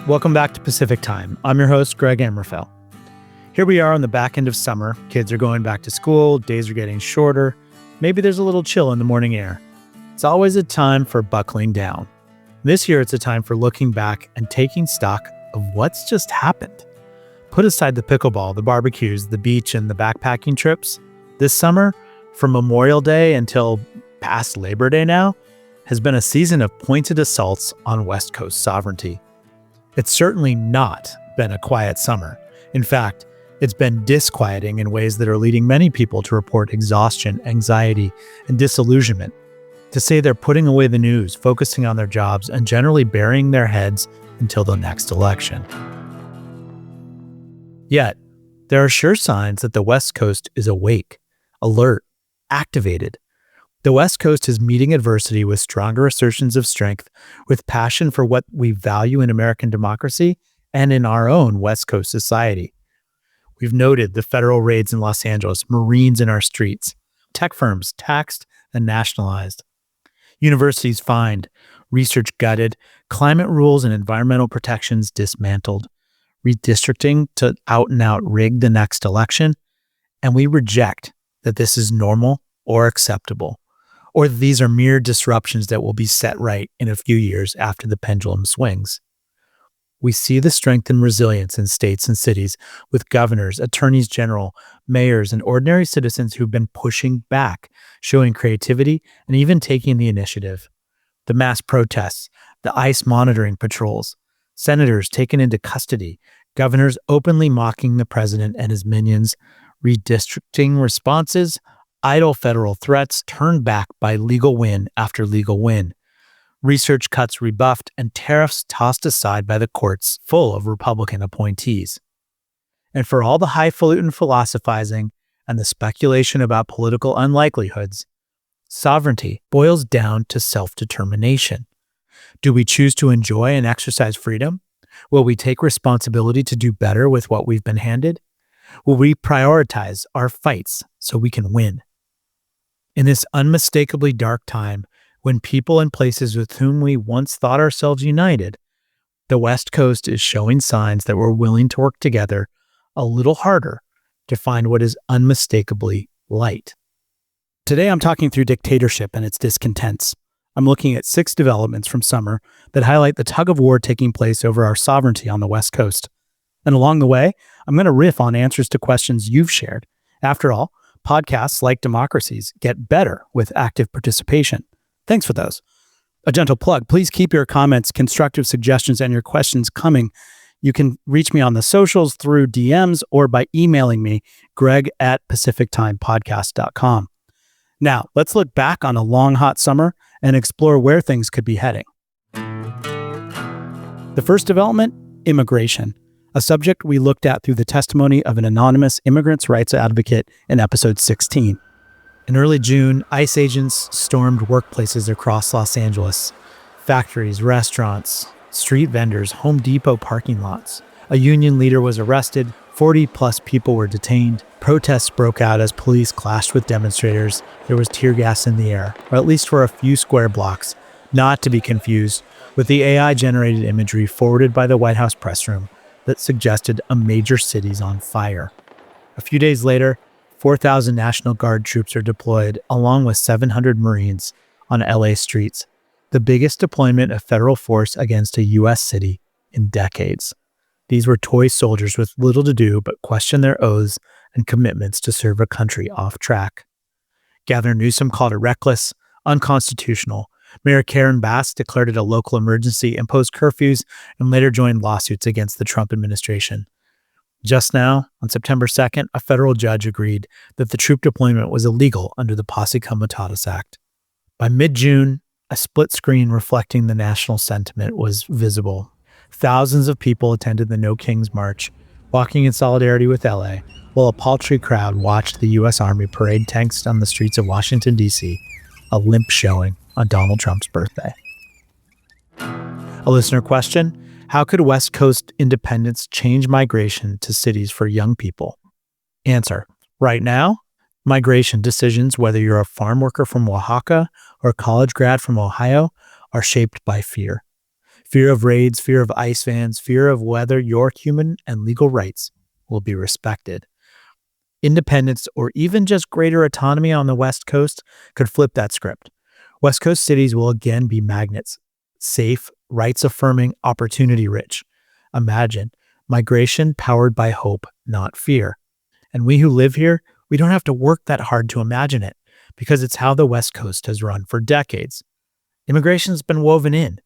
Welcome back to Pacific Time. I'm your host, Greg Amrofell. Here we are on the back end of summer. Kids are going back to school, days are getting shorter. Maybe there's a little chill in the morning air. It's always a time for buckling down. This year, it's a time for looking back and taking stock of what's just happened. Put aside the pickleball, the barbecues, the beach, and the backpacking trips. This summer, from Memorial Day until past Labor Day now, has been a season of pointed assaults on West Coast sovereignty. It's certainly not been a quiet summer. In fact, it's been disquieting in ways that are leading many people to report exhaustion, anxiety, and disillusionment, to say they're putting away the news, focusing on their jobs, and generally burying their heads until the next election. Yet, there are sure signs that the West Coast is awake, alert, activated. The West Coast is meeting adversity with stronger assertions of strength, with passion for what we value in American democracy and in our own West Coast society. We've noted the federal raids in Los Angeles, Marines in our streets, tech firms taxed and nationalized, universities fined, research gutted, climate rules and environmental protections dismantled, redistricting to out and out rig the next election, and we reject that this is normal or acceptable, or that these are mere disruptions that will be set right in a few years after the pendulum swings. We see the strength and resilience in states and cities with governors, attorneys general, mayors, and ordinary citizens who've been pushing back, showing creativity, and even taking the initiative. The mass protests, the ICE monitoring patrols, senators taken into custody, governors openly mocking the president and his minions, redistricting responses, idle federal threats turned back by legal win after legal win, research cuts rebuffed, and tariffs tossed aside by the courts full of Republican appointees. And for all the highfalutin philosophizing and the speculation about political unlikelihoods, sovereignty boils down to self-determination. Do we choose to enjoy and exercise freedom? Will we take responsibility to do better with what we've been handed? Will we prioritize our fights so we can win? In this unmistakably dark time, when people and places with whom we once thought ourselves united, the West Coast is showing signs that we're willing to work together a little harder to find what is unmistakably light. Today, I'm talking through dictatorship and its discontents. I'm looking at 6 developments from summer that highlight the tug of war taking place over our sovereignty on the West Coast. And along the way, I'm going to riff on answers to questions you've shared. After all, podcasts like democracies get better with active participation. Thanks for those. A gentle plug, please keep your comments, constructive suggestions, and your questions coming. You can reach me on the socials through DMs or by emailing me, greg@pacifictimepodcast.com. Now, let's look back on a long, hot summer and explore where things could be heading. The first development, immigration, a subject we looked at through the testimony of an anonymous immigrants' rights advocate in episode 16. In early June, ICE agents stormed workplaces across Los Angeles, factories, restaurants, street vendors, Home Depot parking lots. A union leader was arrested, 40-plus people were detained. Protests broke out as police clashed with demonstrators. There was tear gas in the air, or at least for a few square blocks, not to be confused with the AI-generated imagery forwarded by the White House press room that suggested a major city's on fire. A few days later, 4,000 National Guard troops are deployed, along with 700 Marines, on LA streets, the biggest deployment of federal force against a U.S. city in decades. These were toy soldiers with little to do but question their oaths and commitments to serve a country off track. Governor Newsom called it reckless, unconstitutional. Mayor Karen Bass declared it a local emergency, imposed curfews, and later joined lawsuits against the Trump administration. Just now, on September 2nd, a federal judge agreed that the troop deployment was illegal under the Posse Comitatus Act. By mid-June, a split screen reflecting the national sentiment was visible. Thousands of people attended the No Kings March, walking in solidarity with LA, while a paltry crowd watched the U.S. Army parade tanks on the streets of Washington, D.C., a limp showing on Donald Trump's birthday. A listener question: how could West Coast independence change migration to cities for young people? Answer: right now, migration decisions, whether you're a farm worker from Oaxaca or a college grad from Ohio, are shaped by fear. Fear of raids, fear of ICE vans, fear of whether your human and legal rights will be respected. Independence or even just greater autonomy on the West Coast could flip that script. West Coast cities will again be magnets, safe, rights-affirming, opportunity-rich. Imagine migration powered by hope, not fear. And we who live here, we don't have to work that hard to imagine it because it's how the West Coast has run for decades. Immigration's been woven in.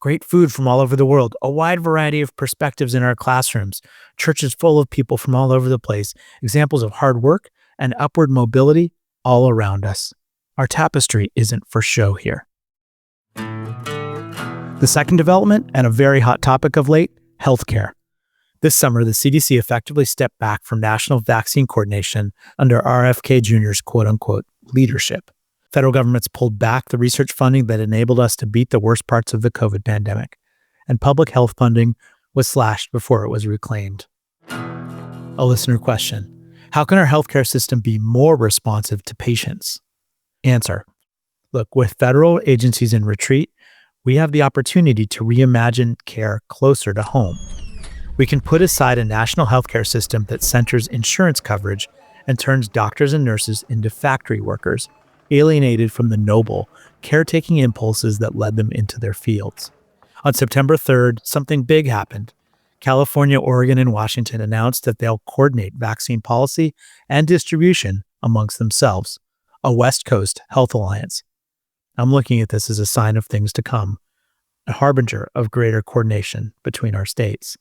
Great food from all over the world, a wide variety of perspectives in our classrooms, churches full of people from all over the place, examples of hard work and upward mobility all around us. Our tapestry isn't for show here. The second development, and a very hot topic of late, healthcare. This summer, the CDC effectively stepped back from national vaccine coordination under RFK Jr.'s quote-unquote leadership. Federal governments pulled back the research funding that enabled us to beat the worst parts of the COVID pandemic, and public health funding was slashed before it was reclaimed. A listener question: how can our healthcare system be more responsive to patients? Answer: look, with federal agencies in retreat, we have the opportunity to reimagine care closer to home. We can put aside a national healthcare system that centers insurance coverage and turns doctors and nurses into factory workers, alienated from the noble, caretaking impulses that led them into their fields. On September 3rd, something big happened. California, Oregon, and Washington announced that they'll coordinate vaccine policy and distribution amongst themselves, a West Coast health alliance. I'm looking at this as a sign of things to come, a harbinger of greater coordination between our states.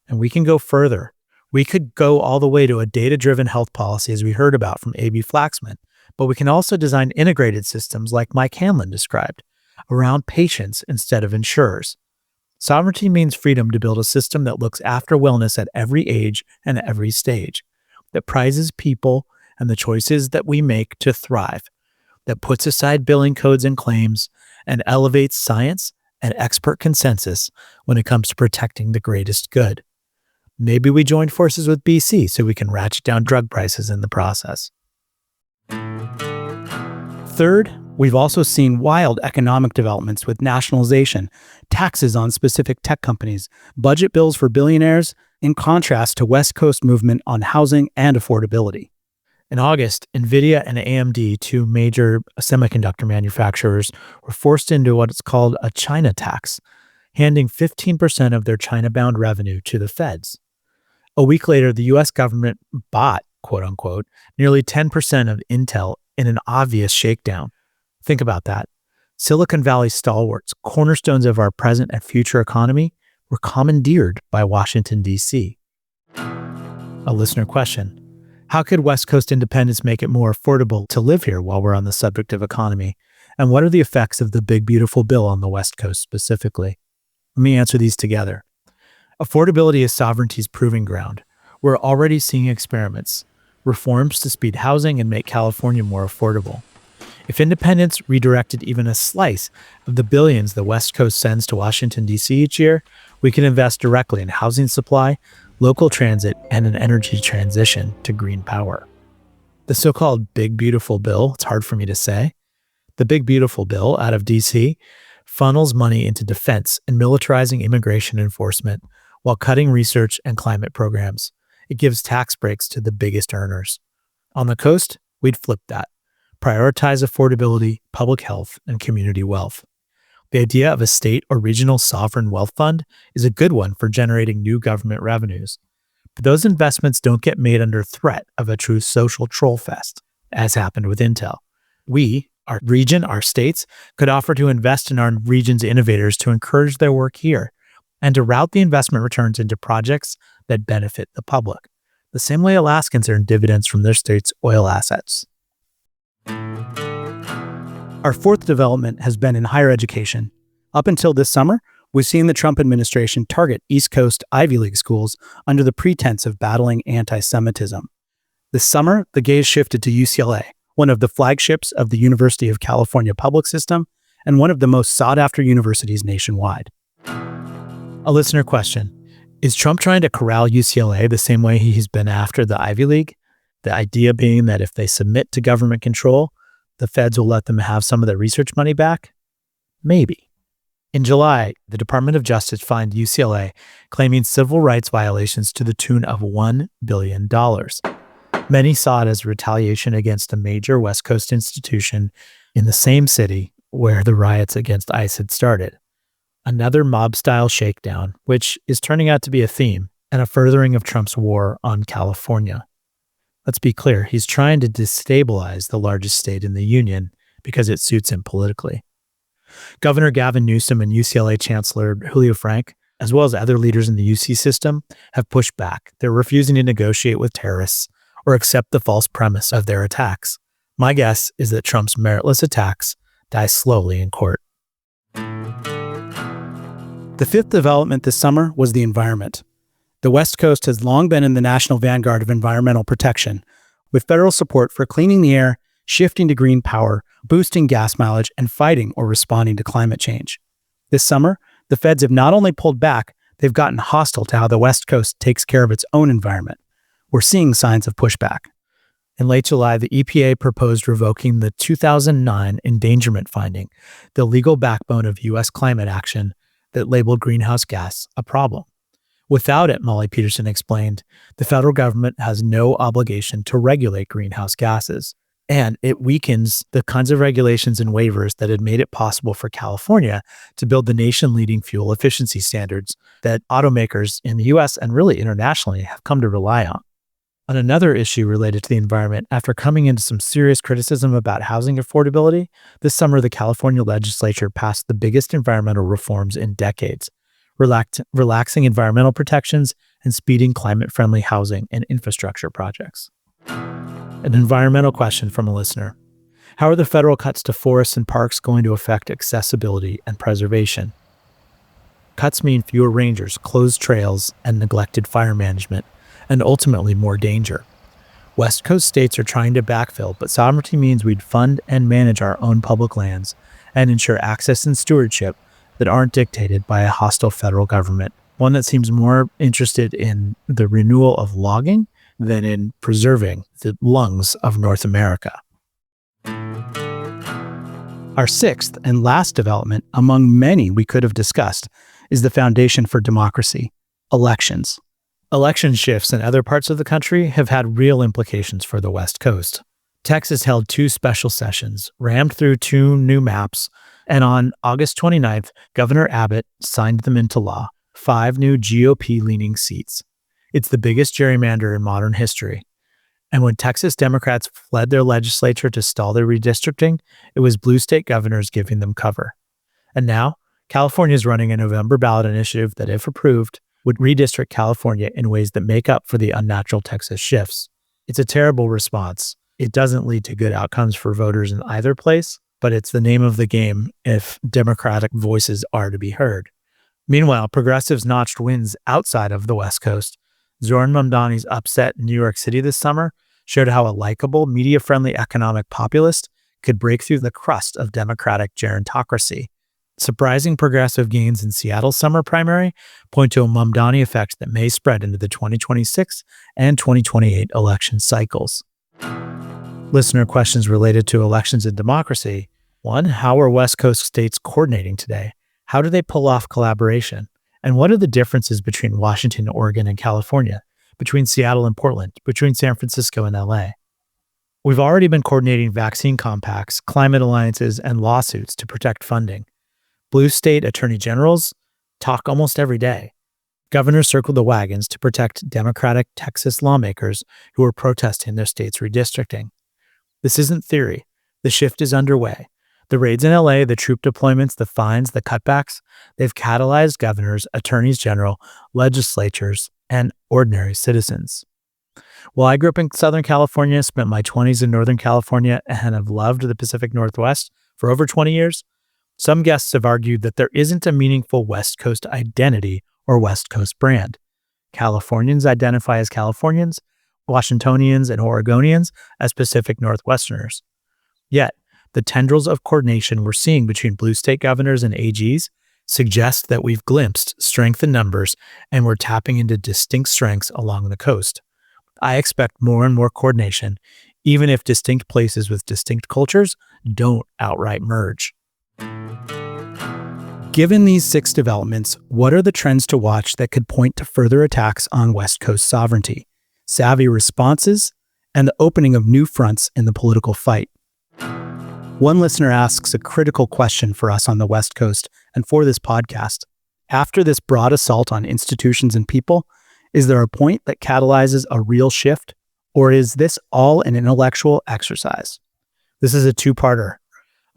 And we can go further. We could go all the way to a data-driven health policy as we heard about from A.B. Flaxman, but we can also design integrated systems like Mike Hanlon described, around patients instead of insurers. Sovereignty means freedom to build a system that looks after wellness at every age and every stage, that prizes people and the choices that we make to thrive, that puts aside billing codes and claims, and elevates science and expert consensus when it comes to protecting the greatest good. Maybe we join forces with BC so we can ratchet down drug prices in the process. Third, we've also seen wild economic developments with nationalization, taxes on specific tech companies, budget bills for billionaires, in contrast to West Coast movement on housing and affordability. In August, NVIDIA and AMD, two major semiconductor manufacturers, were forced into what is called a China tax, handing 15% of their China-bound revenue to the feds. A week later, the U.S. government bought, quote-unquote, nearly 10% of Intel in an obvious shakedown. Think about that. Silicon Valley stalwarts, cornerstones of our present and future economy, were commandeered by Washington, D.C. A listener question: how could West Coast independence make it more affordable to live here while we're on the subject of economy? And what are the effects of the big, beautiful bill on the West Coast specifically? Let me answer these together. Affordability is sovereignty's proving ground. We're already seeing experiments, reforms to speed housing and make California more affordable. If independence redirected even a slice of the billions the West Coast sends to Washington, D.C. each year, we can invest directly in housing supply, local transit, and an energy transition to green power. The so-called Big Beautiful Bill, it's hard for me to say, the Big Beautiful Bill out of D.C. funnels money into defense and militarizing immigration enforcement while cutting research and climate programs. It gives tax breaks to the biggest earners. On the coast, we'd flip that. Prioritize affordability, public health, and community wealth. The idea of a state or regional sovereign wealth fund is a good one for generating new government revenues. But those investments don't get made under threat of a true social troll fest, as happened with Intel. We, our region, our states, could offer to invest in our region's innovators to encourage their work here, and to route the investment returns into projects that benefit the public, the same way Alaskans earn dividends from their state's oil assets. Our fourth development has been in higher education. Up until this summer, we've seen the Trump administration target East Coast Ivy League schools under the pretense of battling anti-Semitism. This summer, the gaze shifted to UCLA, one of the flagships of the University of California public system and one of the most sought-after universities nationwide. A listener question: is Trump trying to corral UCLA the same way he's been after the Ivy League? The idea being that if they submit to government control, the feds will let them have some of their research money back? Maybe. In July, the Department of Justice fined UCLA, claiming civil rights violations to the tune of $1 billion. Many saw it as retaliation against a major West Coast institution in the same city where the riots against ICE had started. Another mob-style shakedown, which is turning out to be a theme and a furthering of Trump's war on California. Let's be clear, he's trying to destabilize the largest state in the union because it suits him politically. Governor Gavin Newsom and UCLA Chancellor Julio Frank, as well as other leaders in the UC system, have pushed back. They're refusing to negotiate with terrorists or accept the false premise of their attacks. My guess is that Trump's meritless attacks die slowly in court. The fifth development this summer was the environment. The West Coast has long been in the national vanguard of environmental protection, with federal support for cleaning the air, shifting to green power, boosting gas mileage, and fighting or responding to climate change. This summer, the feds have not only pulled back, they've gotten hostile to how the West Coast takes care of its own environment. We're seeing signs of pushback. In late July, the EPA proposed revoking the 2009 endangerment finding, the legal backbone of U.S. climate action that labeled greenhouse gas a problem. Without it, Molly Peterson explained, the federal government has no obligation to regulate greenhouse gases, and it weakens the kinds of regulations and waivers that had made it possible for California to build the nation-leading fuel efficiency standards that automakers in the U.S. and really internationally have come to rely on. On another issue related to the environment, after coming into some serious criticism about housing affordability, this summer the California legislature passed the biggest environmental reforms in decades, relaxing environmental protections and speeding climate-friendly housing and infrastructure projects. An environmental question from a listener. How are the federal cuts to forests and parks going to affect accessibility and preservation? Cuts mean fewer rangers, closed trails, and neglected fire management, and ultimately more danger. West Coast states are trying to backfill, but sovereignty means we'd fund and manage our own public lands and ensure access and stewardship that aren't dictated by a hostile federal government, one that seems more interested in the renewal of logging than in preserving the lungs of North America. Our sixth and last development, among many we could have discussed, is the foundation for democracy: elections. Election shifts in other parts of the country have had real implications for the West Coast. Texas held 2 special sessions, rammed through 2 new maps, and on August 29th, Governor Abbott signed them into law, 5 new GOP-leaning seats. It's the biggest gerrymander in modern history. And when Texas Democrats fled their legislature to stall their redistricting, it was blue state governors giving them cover. And now, California is running a November ballot initiative that, if approved, would redistrict California in ways that make up for the unnatural Texas shifts. It's a terrible response. It doesn't lead to good outcomes for voters in either place, but it's the name of the game if Democratic voices are to be heard. Meanwhile, progressives notched wins outside of the West Coast. Zohran Mamdani's upset in New York City this summer showed how a likable, media-friendly economic populist could break through the crust of Democratic gerontocracy. Surprising progressive gains in Seattle's summer primary point to a Mamdani effect that may spread into the 2026 and 2028 election cycles. Listener questions related to elections and democracy. 1. How are West Coast states coordinating today? How do they pull off collaboration? And what are the differences between Washington, Oregon, and California, between Seattle and Portland, between San Francisco and LA? We've already been coordinating vaccine compacts, climate alliances, and lawsuits to protect funding. Blue state attorney generals talk almost every day. Governors circle the wagons to protect Democratic Texas lawmakers who are protesting their state's redistricting. This isn't theory. The shift is underway. The raids in LA, the troop deployments, the fines, the cutbacks, they've catalyzed governors, attorneys general, legislatures, and ordinary citizens. While I grew up in Southern California, spent my 20s in Northern California, and have loved the Pacific Northwest for over 20 years, some guests have argued that there isn't a meaningful West Coast identity or West Coast brand. Californians identify as Californians, Washingtonians and Oregonians as Pacific Northwesterners. Yet, the tendrils of coordination we're seeing between blue state governors and AGs suggest that we've glimpsed strength in numbers and we're tapping into distinct strengths along the coast. I expect more and more coordination, even if distinct places with distinct cultures don't outright merge. Given these 6 developments, what are the trends to watch that could point to further attacks on West Coast sovereignty, savvy responses, and the opening of new fronts in the political fight? One listener asks a critical question for us on the West Coast and for this podcast. After this broad assault on institutions and people, is there a point that catalyzes a real shift, or is this all an intellectual exercise? This is a 2-parter.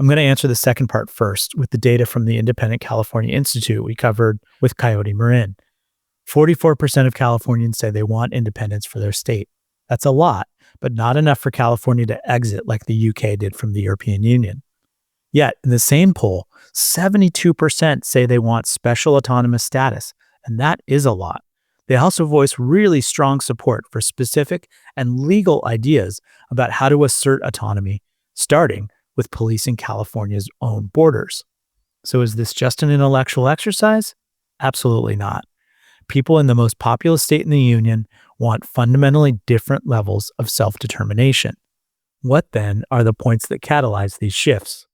I'm going to answer the second part first with the data from the Independent California Institute we covered with Coyote Marin. 44% of Californians say they want independence for their state. That's a lot, but not enough for California to exit like the UK did from the European Union. Yet, in the same poll, 72% say they want special autonomous status, and that is a lot. They also voice really strong support for specific and legal ideas about how to assert autonomy, starting with policing California's own borders. So is this just an intellectual exercise? Absolutely not. People in the most populous state in the union want fundamentally different levels of self-determination. What then are the points that catalyze these shifts?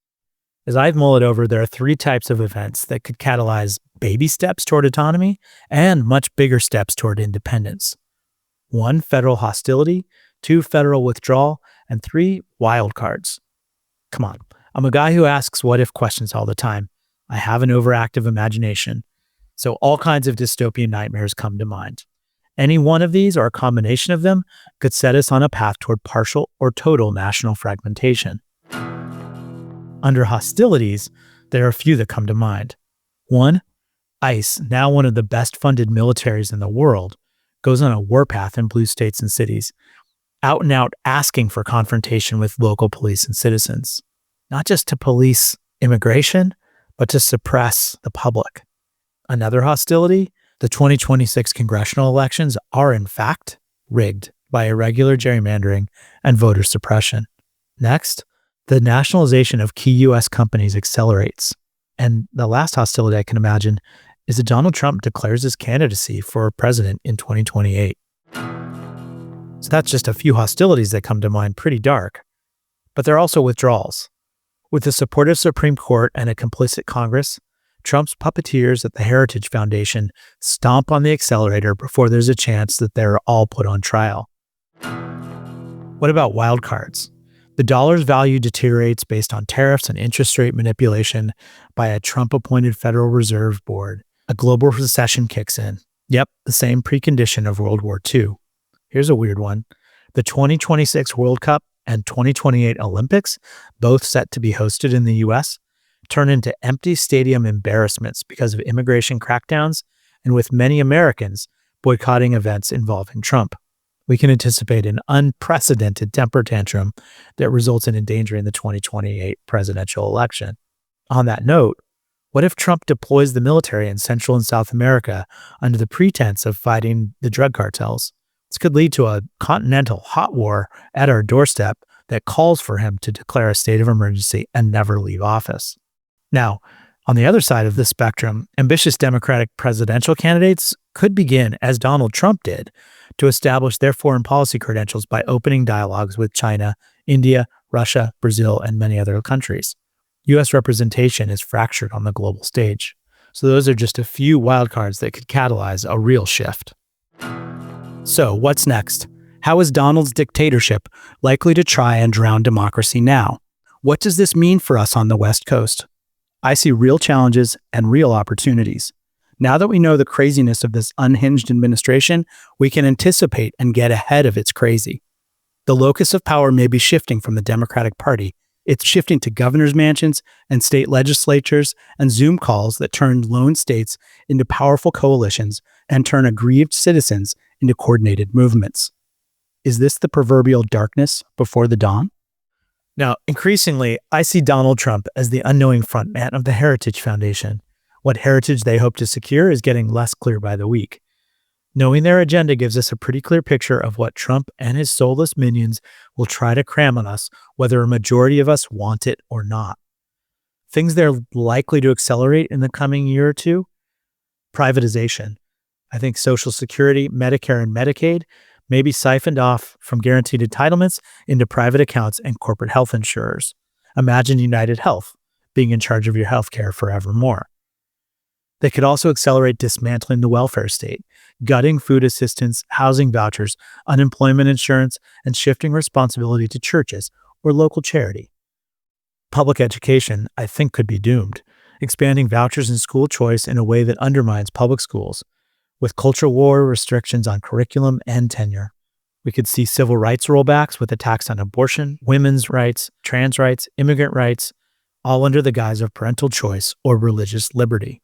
As I've mulled over, there are 3 types of events that could catalyze baby steps toward autonomy and much bigger steps toward independence. 1, federal hostility, 2, federal withdrawal, and 3, wildcards. Come on, I'm a guy who asks what-if questions all the time. I have an overactive imagination, so all kinds of dystopian nightmares come to mind. Any one of these, or a combination of them, could set us on a path toward partial or total national fragmentation. Under hostilities, there are a few that come to mind. 1, ICE, now one of the best-funded militaries in the world, goes on a warpath in blue states and cities, out and out asking for confrontation with local police and citizens, not just to police immigration, but to suppress the public. Another hostility, the 2026 congressional elections are in fact rigged by irregular gerrymandering and voter suppression. Next, the nationalization of key U.S. companies accelerates. And the last hostility I can imagine is that Donald Trump declares his candidacy for president in 2028. So that's just a few hostilities that come to mind, pretty dark. But there are also withdrawals. With a supportive Supreme Court and a complicit Congress, Trump's puppeteers at the Heritage Foundation stomp on the accelerator before there's a chance that they're all put on trial. What about wildcards? The dollar's value deteriorates based on tariffs and interest rate manipulation by a Trump-appointed Federal Reserve Board. A global recession kicks in. Yep, the same precondition of World War II. Here's a weird one. The 2026 World Cup and 2028 Olympics, both set to be hosted in the U.S., turn into empty stadium embarrassments because of immigration crackdowns and with many Americans boycotting events involving Trump. We can anticipate an unprecedented temper tantrum that results in endangering the 2028 presidential election. On that note, what if Trump deploys the military in Central and South America under the pretense of fighting the drug cartels? This could lead to a continental hot war at our doorstep that calls for him to declare a state of emergency and never leave office. Now, on the other side of the spectrum, ambitious Democratic presidential candidates could begin, as Donald Trump did, to establish their foreign policy credentials by opening dialogues with China, India, Russia, Brazil, and many other countries. U.S. representation is fractured on the global stage. So those are just a few wildcards that could catalyze a real shift. So what's next? How is Donald's dictatorship likely to try and drown democracy now? What does this mean for us on the West Coast? I see real challenges and real opportunities. Now that we know the craziness of this unhinged administration, we can anticipate and get ahead of its crazy. The locus of power may be shifting from the Democratic Party. It's shifting to governors' mansions and state legislatures and Zoom calls that turn lone states into powerful coalitions and turn aggrieved citizens into coordinated movements. Is this the proverbial darkness before the dawn? Now, increasingly, I see Donald Trump as the unknowing frontman of the Heritage Foundation. What heritage they hope to secure is getting less clear by the week. Knowing their agenda gives us a pretty clear picture of what Trump and his soulless minions will try to cram on us, whether a majority of us want it or not. Things they're likely to accelerate in the coming year or two: privatization. I think Social Security, Medicare, and Medicaid may be siphoned off from guaranteed entitlements into private accounts and corporate health insurers. Imagine United Health being in charge of your health care forevermore. They could also accelerate dismantling the welfare state, gutting food assistance, housing vouchers, unemployment insurance, and shifting responsibility to churches or local charity. Public education, I think, could be doomed, expanding vouchers and school choice in a way that undermines public schools, with culture war restrictions on curriculum and tenure. We could see civil rights rollbacks with attacks on abortion, women's rights, trans rights, immigrant rights, all under the guise of parental choice or religious liberty.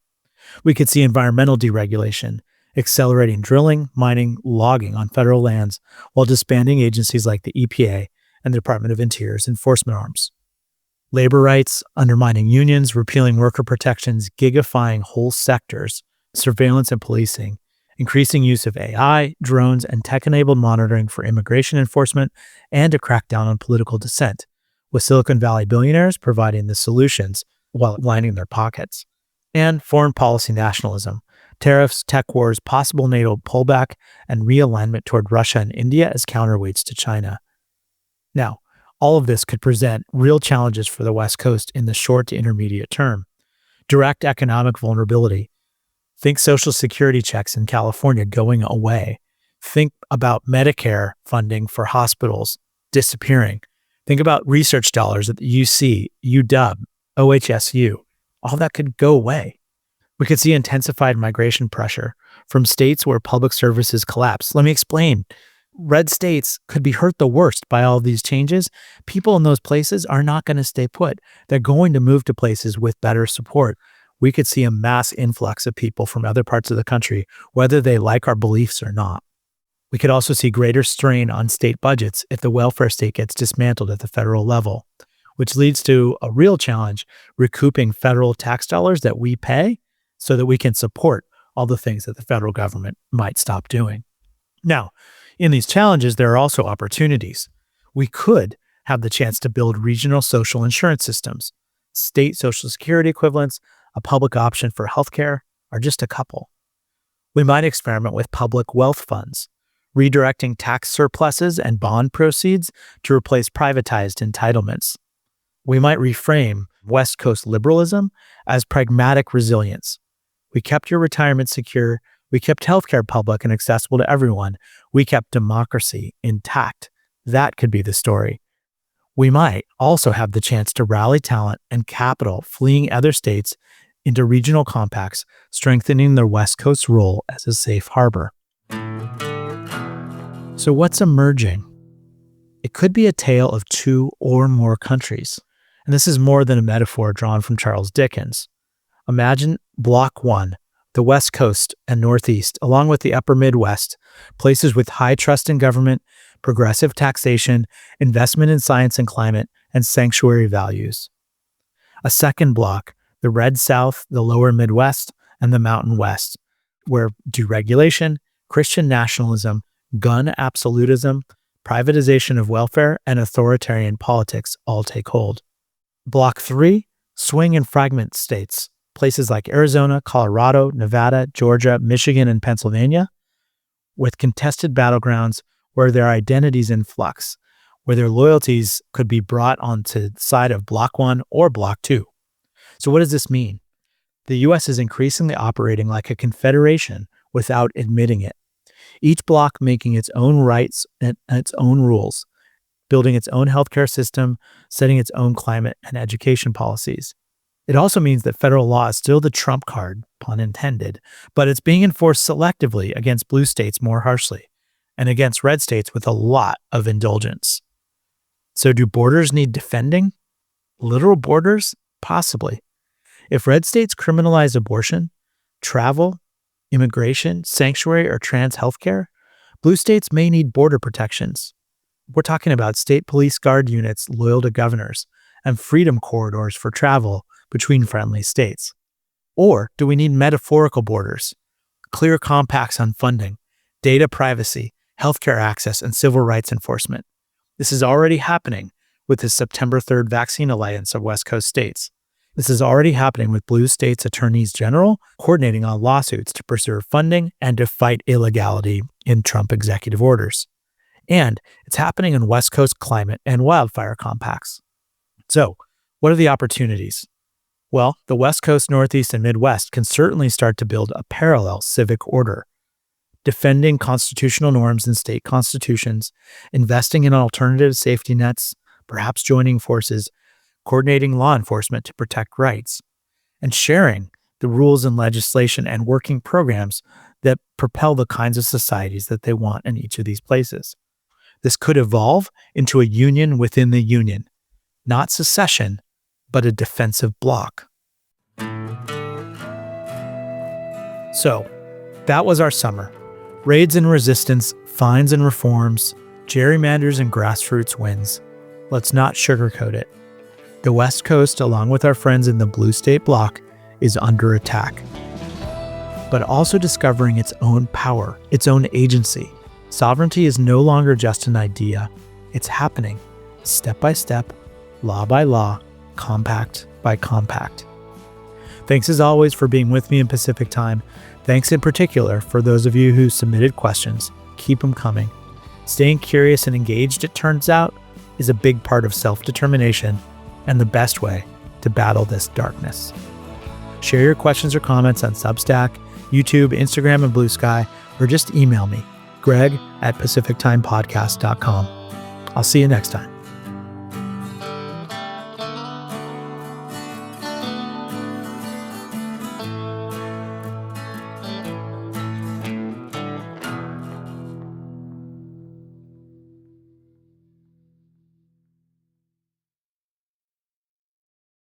We could see environmental deregulation, accelerating drilling, mining, logging on federal lands, while disbanding agencies like the EPA and the Department of Interior's enforcement arms. Labor rights, undermining unions, repealing worker protections, gigifying whole sectors, surveillance and policing, increasing use of AI, drones, and tech-enabled monitoring for immigration enforcement, and a crackdown on political dissent, with Silicon Valley billionaires providing the solutions while lining their pockets. And foreign policy nationalism, tariffs, tech wars, possible NATO pullback, and realignment toward Russia and India as counterweights to China. Now, all of this could present real challenges for the West Coast in the short to intermediate term. Direct economic vulnerability. Think Social Security checks in California going away. Think about Medicare funding for hospitals disappearing. Think about research dollars at the UC, UW, OHSU. All that could go away. We could see intensified migration pressure from states where public services collapse. Let me explain. Red states could be hurt the worst by all of these changes. People in those places are not going to stay put. They're going to move to places with better support. We could see a mass influx of people from other parts of the country, whether they like our beliefs or not. We could also see greater strain on state budgets if the welfare state gets dismantled at the federal level, which leads to a real challenge recouping federal tax dollars that we pay so that we can support all the things that the federal government might stop doing. Now, in these challenges, there are also opportunities. We could have the chance to build regional social insurance systems. State Social Security equivalents, a public option for healthcare are just a couple. We might experiment with public wealth funds, redirecting tax surpluses and bond proceeds to replace privatized entitlements. We might reframe West Coast liberalism as pragmatic resilience. We kept your retirement secure. We kept healthcare public and accessible to everyone. We kept democracy intact. That could be the story. We might also have the chance to rally talent and capital fleeing other states into regional compacts, strengthening their West Coast role as a safe harbor. So what's emerging? It could be a tale of two or more countries. And this is more than a metaphor drawn from Charles Dickens. Imagine Block 1, the West Coast and Northeast, along with the Upper Midwest, places with high trust in government, progressive taxation, investment in science and climate, and sanctuary values. A second block, the Red South, the Lower Midwest, and the Mountain West, where deregulation, Christian nationalism, gun absolutism, privatization of welfare, and authoritarian politics all take hold. Block 3, swing and fragment states, places like Arizona, Colorado, Nevada, Georgia, Michigan, and Pennsylvania, with contested battlegrounds where their identities in flux, where their loyalties could be brought onto the side of Block 1 or Block 2. So what does this mean? The U.S. is increasingly operating like a confederation without admitting it. Each block making its own rights and its own rules, building its own healthcare system, setting its own climate and education policies. It also means that federal law is still the trump card, pun intended, but it's being enforced selectively against blue states more harshly, and against red states with a lot of indulgence. So do borders need defending? Literal borders? Possibly. If red states criminalize abortion, travel, immigration, sanctuary, or trans healthcare, blue states may need border protections. We're talking about state police guard units loyal to governors and freedom corridors for travel between friendly states. Or do we need metaphorical borders, clear compacts on funding, data privacy, healthcare access, and civil rights enforcement? This is already happening with the September 3rd Vaccine Alliance of West Coast states. This is already happening with blue states' attorneys general coordinating on lawsuits to preserve funding and to fight illegality in Trump executive orders. And it's happening in West Coast climate and wildfire compacts. So, what are the opportunities? Well, the West Coast, Northeast, and Midwest can certainly start to build a parallel civic order, defending constitutional norms and state constitutions, investing in alternative safety nets, perhaps joining forces, coordinating law enforcement to protect rights, and sharing the rules and legislation and working programs that propel the kinds of societies that they want in each of these places. This could evolve into a union within the union, not secession, but a defensive bloc. So, that was our summer. Raids and resistance, fines and reforms, gerrymanders and grassroots wins. Let's not sugarcoat it. The West Coast, along with our friends in the blue state bloc, is under attack, but also discovering its own power, its own agency. Sovereignty is no longer just an idea. It's happening, step by step, law by law, compact by compact. Thanks as always for being with me in Pacific Time. Thanks in particular for those of you who submitted questions. Keep them coming. Staying curious and engaged, it turns out, is a big part of self-determination and the best way to battle this darkness. Share your questions or comments on Substack, YouTube, Instagram, and Blue Sky, or just email me, greg@pacifictimepodcast.com. I'll see you next time.